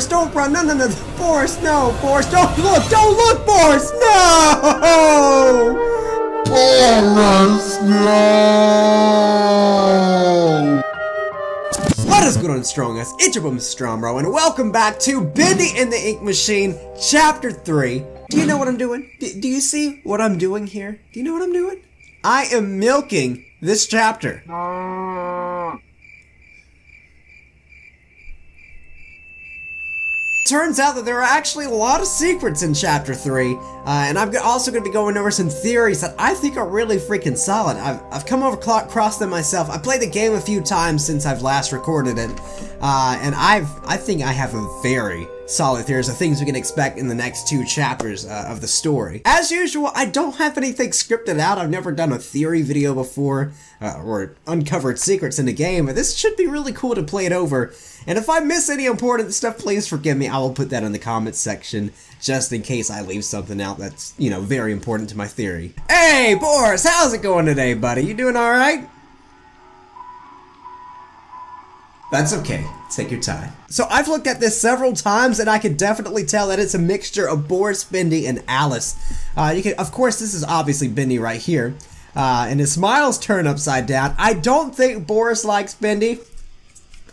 Boris, don't run. No, no, no. Boris, no. Boris, don't look. Don't look, Boris. No! Boris, no! What is going on, Strong guys? It's your boy, MrStrongBro, and welcome back to Bendy in the Ink Machine, Chapter 3. Do you know what I'm doing? Do you see what I'm doing here? Do you know what I'm doing? I am milking this chapter. Turns out that there are actually a lot of secrets in Chapter 3, and I'm also going to be going over some theories that I think are really freaking solid. I've come across them myself. I played the game a few times since I've last recorded it, and I think I have a very solid theories of things we can expect in the next 2 chapters of the story. As usual, I don't have anything scripted out. I've never done a theory video before, or uncovered secrets in the game, but this should be really cool to play it over. And if I miss any important stuff, please forgive me. I will put that in the comments section, just in case I leave something out that's, you know, very important to my theory. Hey, Boris, how's it going today, buddy? You doing alright? That's okay. Take your time. So I've looked at this several times, and I can definitely tell that it's a mixture of Boris, Bendy, and Alice. Of course, this is obviously Bendy right here, and his smile's turned upside down. I don't think Boris likes Bendy.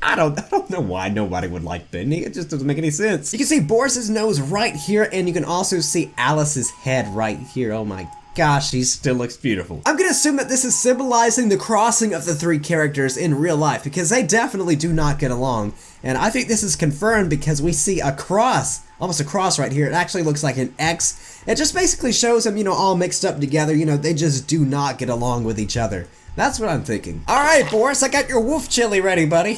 I don't know why nobody would like Bendy. It just doesn't make any sense. You can see Boris's nose right here, and you can also see Alice's head right here. Oh my gosh, she still looks beautiful. I'm gonna assume that this is symbolizing the crossing of the 3 characters in real life, because they definitely do not get along. And I think this is confirmed because we see a cross, almost a cross right here. It actually looks like an X. It just basically shows them, you know, all mixed up together. You know, they just do not get along with each other. That's what I'm thinking. Alright, Boris, I got your wolf chili ready, buddy.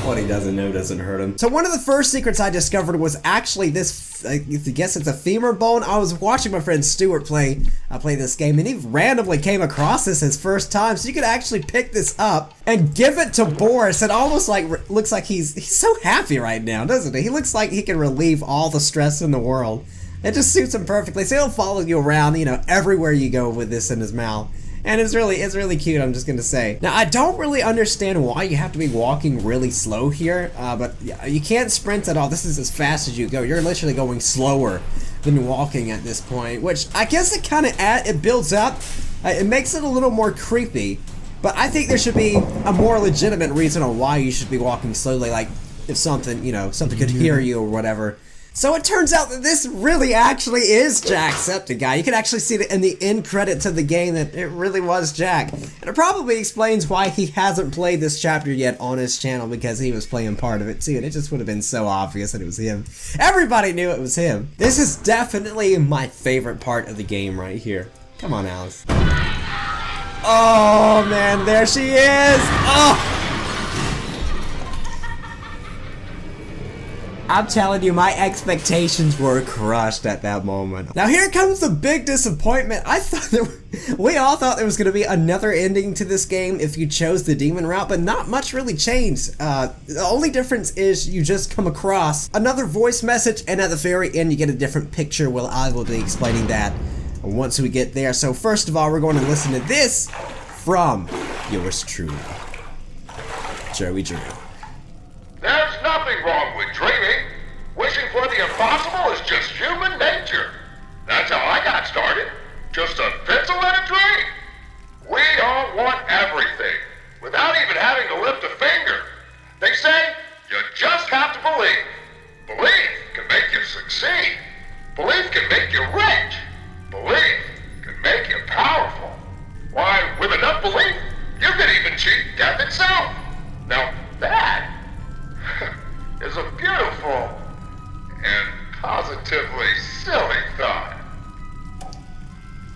What he doesn't know doesn't hurt him. So one of the first secrets I discovered was actually this, I guess it's a femur bone. I was watching my friend Stuart play this game, and he randomly came across this his first time, so you could actually pick this up and give it to Boris. It almost like looks like he's so happy right now, doesn't he? He looks like he can relieve all the stress in the world. It just suits him perfectly, so he'll follow you around, you know, everywhere you go with this in his mouth. And it's really cute, I'm just gonna say. Now, I don't really understand why you have to be walking really slow here, but you can't sprint at all. This is as fast as you go. You're literally going slower than walking at this point, which I guess it kind of it builds up. It makes it a little more creepy, but I think there should be a more legitimate reason on why you should be walking slowly, like if something, you know, something could hear you or whatever. So it turns out that this really actually is Jacksepticeye. You can actually see it in the end credits of the game that it really was Jack. And it probably explains why he hasn't played this chapter yet on his channel, because he was playing part of it too, and it just would have been so obvious that it was him. Everybody knew it was him. This is definitely my favorite part of the game right here. Come on, Alice. Oh man, there she is! Oh! I'm telling you, my expectations were crushed at that moment. Now here comes the big disappointment. We all thought there was going to be another ending to this game if you chose the demon route, but not much really changed. The only difference is you just come across another voice message, and at the very end you get a different picture. Well, I will be explaining that once we get there. So first of all, we're going to listen to this from yours truly, Joey Drew. There's nothing wrong with dreaming. Wishing for the impossible is just human nature. That's how I got started. Just a pencil and a dream. We all want everything, without even having to lift a finger. They say, you just have to believe. Belief can make you succeed. Belief can make you rich. Belief can make you powerful. Why, with enough belief, you can even cheat death itself. Now that is a beautiful and positively silly thought.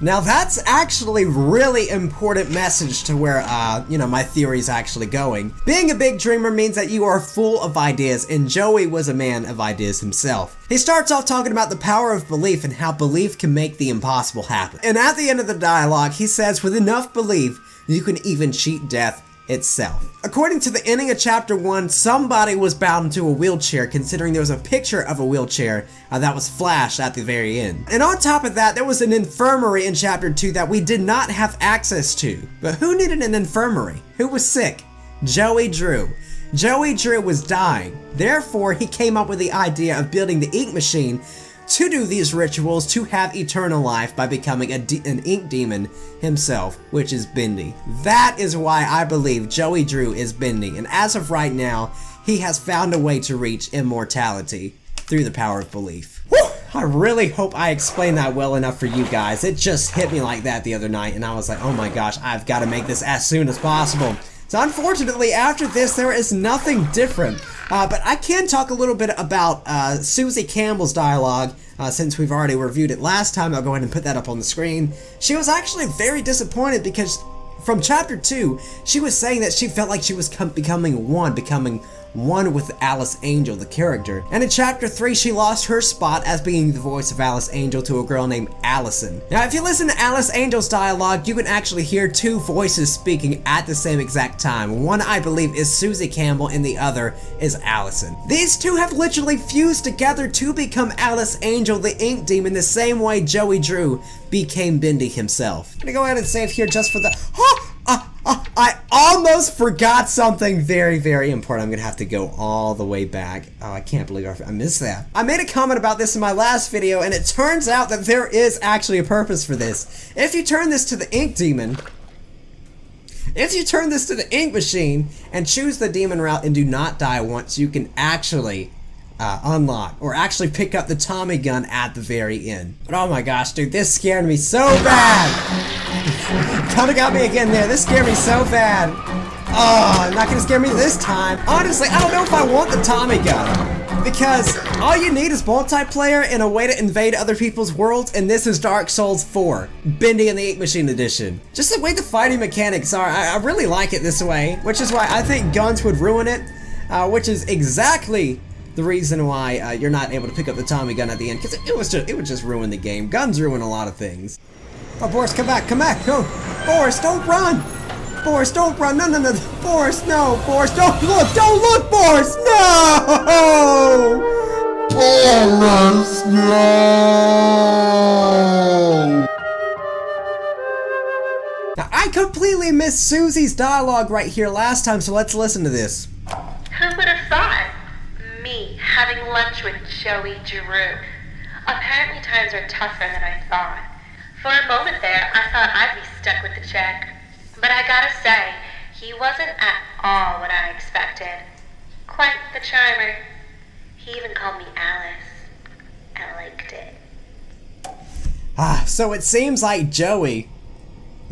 Now that's actually really important message to where, you know, my theory's actually going. Being a big dreamer means that you are full of ideas, and Joey was a man of ideas himself. He starts off talking about the power of belief and how belief can make the impossible happen. And at the end of the dialogue, he says, with enough belief, you can even cheat death itself. According to the ending of chapter 1, somebody was bound to a wheelchair, considering there was a picture of a wheelchair that was flashed at the very end. And on top of that, there was an infirmary in chapter 2 that we did not have access to. But who needed an infirmary? Who was sick? Joey Drew. Joey Drew was dying. Therefore, he came up with the idea of building the ink machine to do these rituals to have eternal life by becoming an ink demon himself, which is Bendy. That is why I believe Joey Drew is Bendy, and as of right now, he has found a way to reach immortality through the power of belief. Whew! I really hope I explained that well enough for you guys. It just hit me like that the other night, and I was like, oh my gosh, I've got to make this as soon as possible. So unfortunately, after this, there is nothing different. But I can talk a little bit about Susie Campbell's dialogue, since we've already reviewed it last time. I'll go ahead and put that up on the screen. She was actually very disappointed because from chapter 2, she was saying that she felt like she was becoming one with Alice Angel, the character. And in chapter 3, she lost her spot as being the voice of Alice Angel to a girl named Allison. Now, if you listen to Alice Angel's dialogue, you can actually hear two voices speaking at the same exact time. One, I believe, is Susie Campbell, and the other is Allison. These two have literally fused together to become Alice Angel, the ink demon, the same way Joey Drew became Bendy himself. I'm gonna go ahead and save here just for the... I almost forgot something very, very important. I'm gonna have to go all the way back. Oh, I can't believe I missed that. I made a comment about this in my last video, and it turns out that there is actually a purpose for this. If you turn this to the ink demon, if you turn this to the ink machine and choose the demon route and do not die once, you can actually unlock or actually pick up the Tommy gun at the very end. But oh my gosh, dude, this scared me so bad. Kinda got me again there. This scared me so bad. Oh, not gonna scare me this time. Honestly, I don't know if I want the Tommy gun, because all you need is multiplayer and a way to invade other people's worlds, and this is Dark Souls 4, Bendy and the Ink Machine Edition. Just the way the fighting mechanics are, I really like it this way, which is why I think guns would ruin it, which is exactly the reason why you're not able to pick up the Tommy gun at the end, because it would just ruin the game. Guns ruin a lot of things. Oh, Boris, come back, go! Boris, don't run! Boris, don't run! No, Boris, no! Boris, don't look, Boris, no! Boris, no! Now, I completely missed Susie's dialogue right here last time, so let's listen to this. Who would have thought? Me having lunch with Joey Drew. Apparently times are tougher than I thought. For a moment there, I thought I'd be stuck with the check. But I gotta say, he wasn't at all what I expected. Quite the charmer. He even called me Alice. I liked it. So it seems like Joey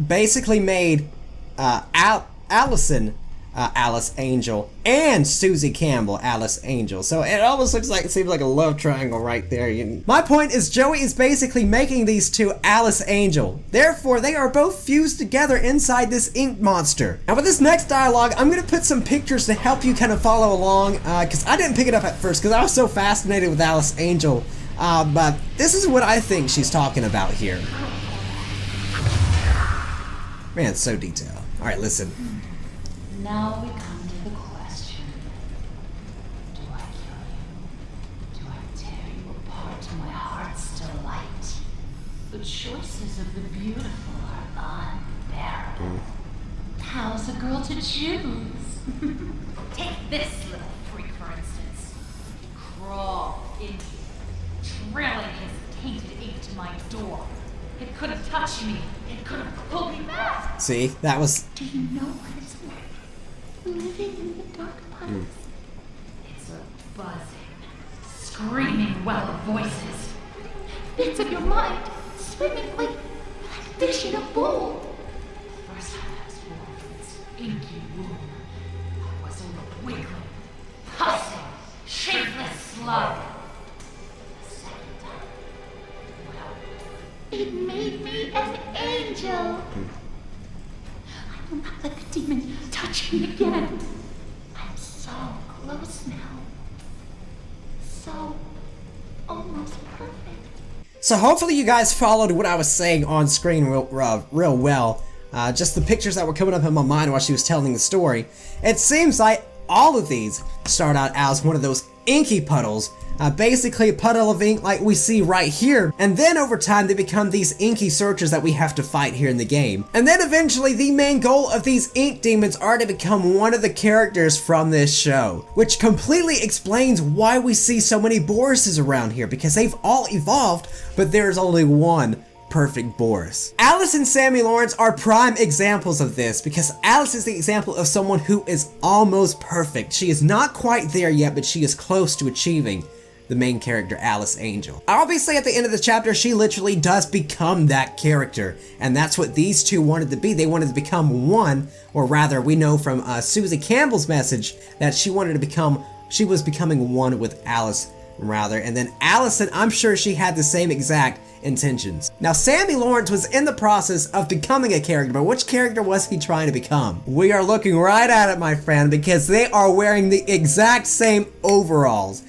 basically made Allison Alice Angel, and Susie Campbell Alice Angel. So it almost seems like a love triangle right there. My point is, Joey is basically making these two Alice Angel. Therefore, they are both fused together inside this ink monster. Now with this next dialogue, I'm gonna put some pictures to help you kind of follow along, because I didn't pick it up at first because I was so fascinated with Alice Angel. But this is what I think she's talking about here. Man, it's so detailed. All right, listen. Now we come to the question. Do I kill you? Do I tear you apart to my heart's delight? The choices of the beautiful are unbearable. How's a girl to choose? Take this little freak, for instance. He crawled into it, trailing his tainted ink to my door. It could have touched me. It could have pulled me back. See, that was... Do you know what it's like? Living in the dark palace. It's a buzzing, screaming well of voices. Bits of your mind swimming like fish in a bowl. The first time I was born from its inky womb, I was a wiggling, pussing, shapeless slug. The second time, well, it made me an angel. I will not let the demon touch me again. I'm so close now. So almost perfect. So hopefully you guys followed what I was saying on screen real well. Just the pictures that were coming up in my mind while she was telling the story. It seems like all of these start out as one of those inky puddles. Basically a puddle of ink like we see right here, and then over time they become these inky searchers that we have to fight here in the game. And then eventually the main goal of these ink demons are to become one of the characters from this show, which completely explains why we see so many Borises around here, because they've all evolved, but there's only one perfect Boris. Alice and Sammy Lawrence are prime examples of this, because Alice is the example of someone who is almost perfect. She is not quite there yet, but she is close to achieving the main character, Alice Angel. Obviously, at the end of the chapter, she literally does become that character, and that's what these two wanted to be. They wanted to become one, or rather, we know from Susie Campbell's message that she was becoming one with Alice, rather, and then Allison, I'm sure she had the same exact intentions. Now, Sammy Lawrence was in the process of becoming a character, but which character was he trying to become? We are looking right at it, my friend, because they are wearing the exact same overalls.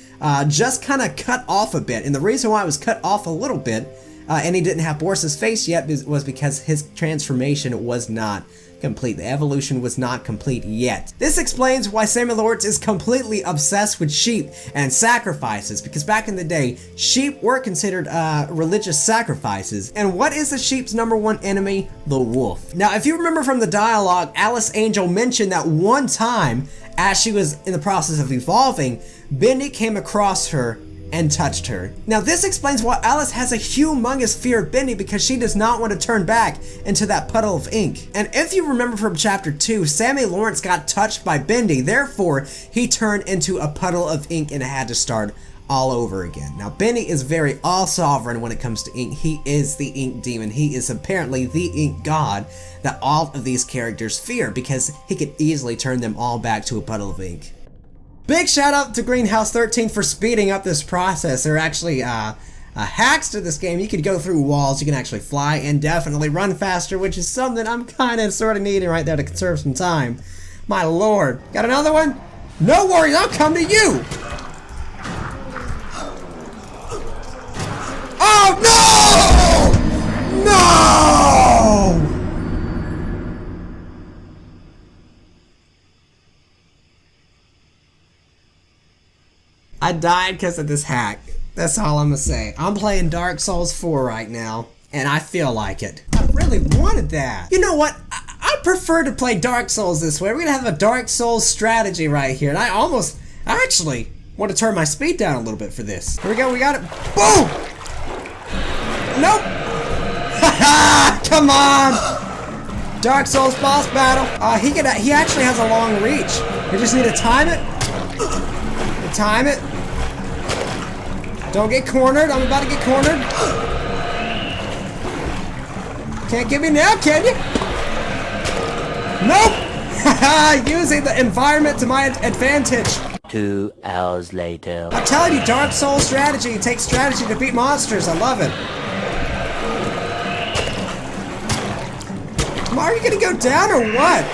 Just kind of cut off a bit, and the reason why it was cut off a little bit, and he didn't have Boris's face yet, was because his transformation was not complete. The evolution was not complete yet. This explains why Sammy Lawrence is completely obsessed with sheep and sacrifices, because back in the day, sheep were considered religious sacrifices. And what is the sheep's #1 enemy? The wolf. Now, if you remember from the dialogue, Alice Angel mentioned that one time, as she was in the process of evolving, Bendy came across her and touched her. Now this explains why Alice has a humongous fear of Bendy, because she does not want to turn back into that puddle of ink. And if you remember from chapter 2, Sammy Lawrence got touched by Bendy, therefore he turned into a puddle of ink and had to start all over again. Now Bendy is very all-sovereign when it comes to ink. He is the ink demon. He is apparently the ink god that all of these characters fear, because he could easily turn them all back to a puddle of ink. Big shout out to Greenhouse 13 for speeding up this process. There are actually hacks to this game. You could go through walls, you can actually fly, and definitely run faster, which is something I'm kind of sort of needing right there to conserve some time. My lord. Got another one? No worries, I'll come to you! Oh no! No! I died because of this hack. That's all I'm gonna say. I'm playing Dark Souls 4 right now, and I feel like it. I really wanted that. You know what? I prefer to play Dark Souls this way. We're gonna have a Dark Souls strategy right here, and I actually want to turn my speed down a little bit for this. Here we go, we got it. Boom! Nope! Haha! Come on! Dark Souls boss battle. He actually has a long reach. We just need to time it. Time it. Don't get cornered. I'm about to get cornered. Can't get me now, can you? Nope! Using the environment to my advantage. 2 hours later. I'm telling you, Dark Souls strategy. It takes strategy to beat monsters. I love it. Are you gonna go down or what?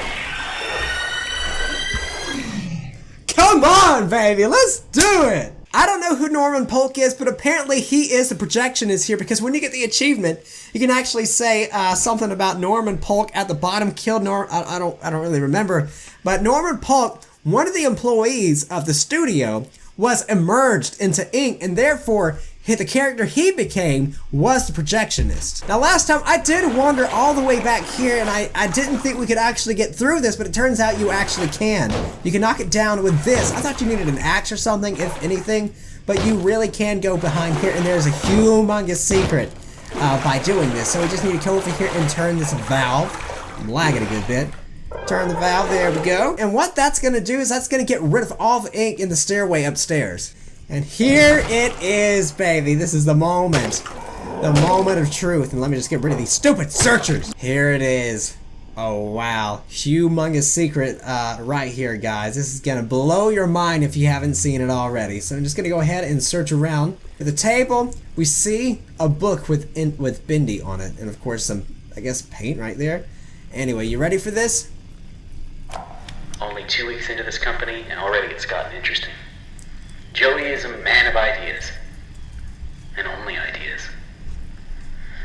Come on, baby, let's do it! I don't know who Norman Polk is, but apparently he is the projectionist here, because when you get the achievement, you can actually say something about Norman Polk at the bottom. Killed Norman. I don't really remember, but Norman Polk, one of the employees of the studio, was emerged into ink, and therefore the character he became was the projectionist. Now last time I did wander all the way back here, and I didn't think we could actually get through this, but it turns out you actually can. You can knock it down with this. I thought you needed an axe or something, if anything, but you really can go behind here, and there's a humongous secret by doing this. So we just need to go over here and turn this valve. I'm lagging a good bit. Turn the valve, there we go. And what that's gonna do is that's gonna get rid of all the ink in the stairway upstairs. And here it is, baby. This is the moment. The moment of truth. And let me just get rid of these stupid searchers. Here it is. Oh, wow. Humongous secret right here, guys. This is going to blow your mind if you haven't seen it already. So I'm just going to go ahead and search around. At the table, we see a book with Bendy on it. And, of course, some, I guess, paint right there. Anyway, you ready for this? Only 2 weeks into this company, and already it's gotten interesting. Joey is a man of ideas. And only ideas.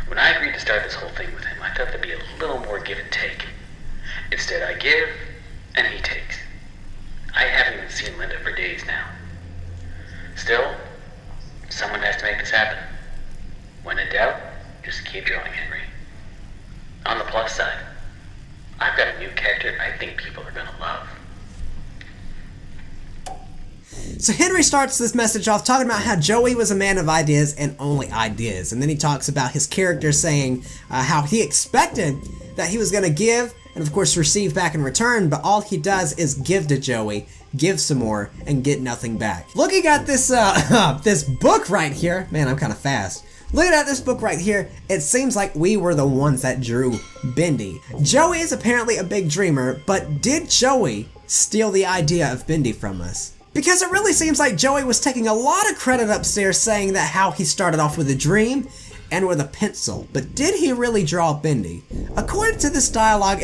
When I agreed to start this whole thing with him, I thought there'd be a little more give and take. Instead, I give, and he takes. I haven't even seen Linda for days now. Still, someone has to make this happen. When in doubt, just keep drawing, Henry. On the plus side, I've got a new character I think people are gonna love. So Henry starts this message off talking about how Joey was a man of ideas and only ideas. And then he talks about his character saying how he expected that he was going to give and of course receive back in return, but all he does is give to Joey, give some more, and get nothing back. Looking at this this book right here, man, I'm kind of fast. Looking at this book right here, it seems like we were the ones that drew Bendy. Joey is apparently a big dreamer, but did Joey steal the idea of Bendy from us? Because it really seems like Joey was taking a lot of credit upstairs saying that how he started off with a dream and with a pencil, but did he really draw Bendy? According to this dialogue,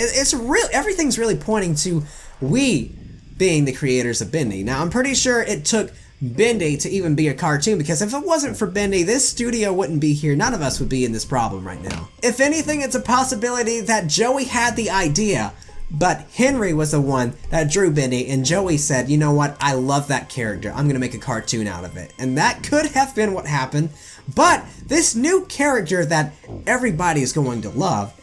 everything's really pointing to we being the creators of Bendy. Now, I'm pretty sure it took Bendy to even be a cartoon, because if it wasn't for Bendy, this studio wouldn't be here. None of us would be in this problem right now. If anything, it's a possibility that Joey had the idea, but Henry was the one that drew Bendy, and Joey said, you know what, I love that character, I'm gonna make a cartoon out of it. And that could have been what happened, but this new character that everybody is going to love,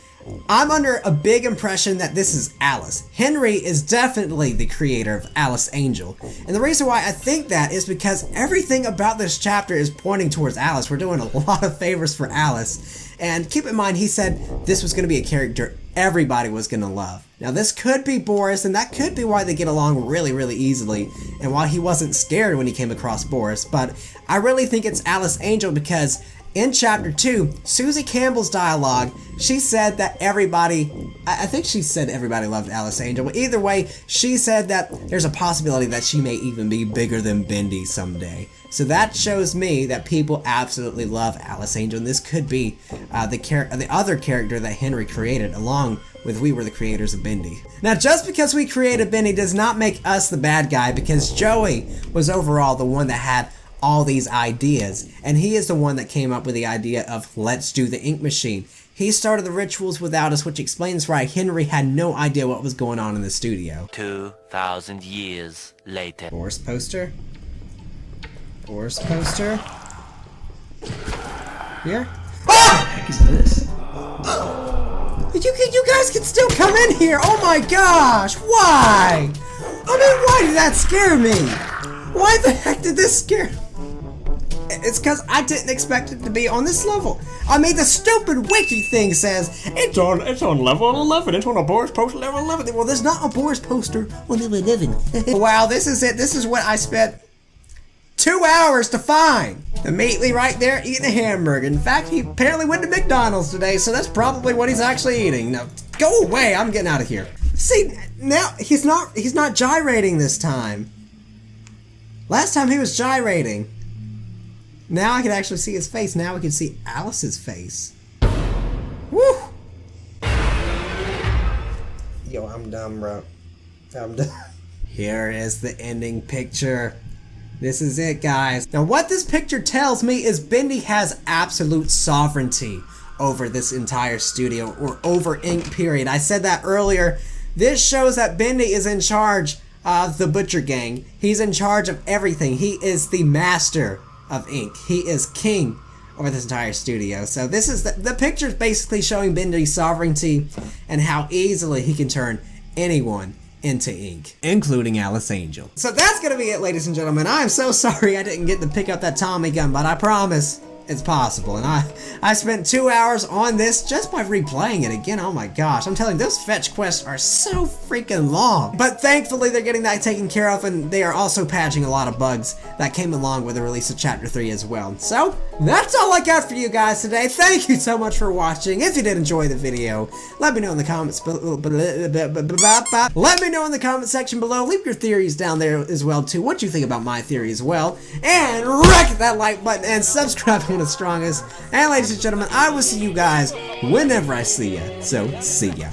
I'm under a big impression that this is Alice. Henry is definitely the creator of Alice Angel. And the reason why I think that is because everything about this chapter is pointing towards Alice. We're doing a lot of favors for Alice. And keep in mind, he said this was going to be a character everybody was going to love. Now this could be Boris, and that could be why they get along really, really easily, and why he wasn't scared when he came across Boris. But I really think it's Alice Angel, because in chapter 2, Susie Campbell's dialogue, she said that I think she said everybody loved Alice Angel, but either way, she said that there's a possibility that she may even be bigger than Bendy someday. So that shows me that people absolutely love Alice Angel, and this could be the other character that Henry created, along with we were the creators of Bendy. Now, just because we created Bendy does not make us the bad guy, because Joey was overall the one that had all these ideas, and he is the one that came up with the idea of let's do the ink machine. He started the rituals without us, which explains why Henry had no idea what was going on in the studio. 2,000 years later. Boris poster? Boris poster? Here? What the heck is this? You guys can still come in here! Oh my gosh! Why? I mean, why did that scare me? Why the heck did this scare me? It's because I didn't expect it to be on this level. I mean, the stupid wiki thing says it's on level 11. It's on a Boris poster level 11. Well, there's not a Boris poster on level 11. Wow, this is it. This is what I spent 2 hours to find. Immediately right there eating a hamburger. In fact, he apparently went to McDonald's today, so that's probably what he's actually eating. Now, go away. I'm getting out of here. See, now he's not gyrating this time. Last time he was gyrating. Now I can actually see his face. Now we can see Alice's face. Woo! Yo, I'm dumb, bro. I'm dumb. Here is the ending picture. This is it, guys. Now, what this picture tells me is Bendy has absolute sovereignty over this entire studio, or over ink, period. I said that earlier. This shows that Bendy is in charge of the Butcher Gang. He's in charge of everything. He is the master of ink. He is king over this entire studio. So this is the picture's basically showing Bendy's sovereignty and how easily he can turn anyone into ink, including Alice Angel. So that's gonna be it, ladies and gentlemen. I'm so sorry I didn't get to pick up that Tommy gun, but I promise it's possible. And I spent 2 hours on this just by replaying it again. Oh my gosh, I'm telling you, those fetch quests are so freaking long. But thankfully they're getting that taken care of, and they are also patching a lot of bugs that came along with the release of Chapter 3 as well. So that's all I got for you guys today. Thank you so much for watching. If you did enjoy the video, let me know in the comments let me know in the comment section below. Leave your theories down there as well too. What you think about my theory as well. And wreck that like button and subscribe when it's strongest. And ladies and gentlemen, I will see you guys whenever I see ya. So see ya.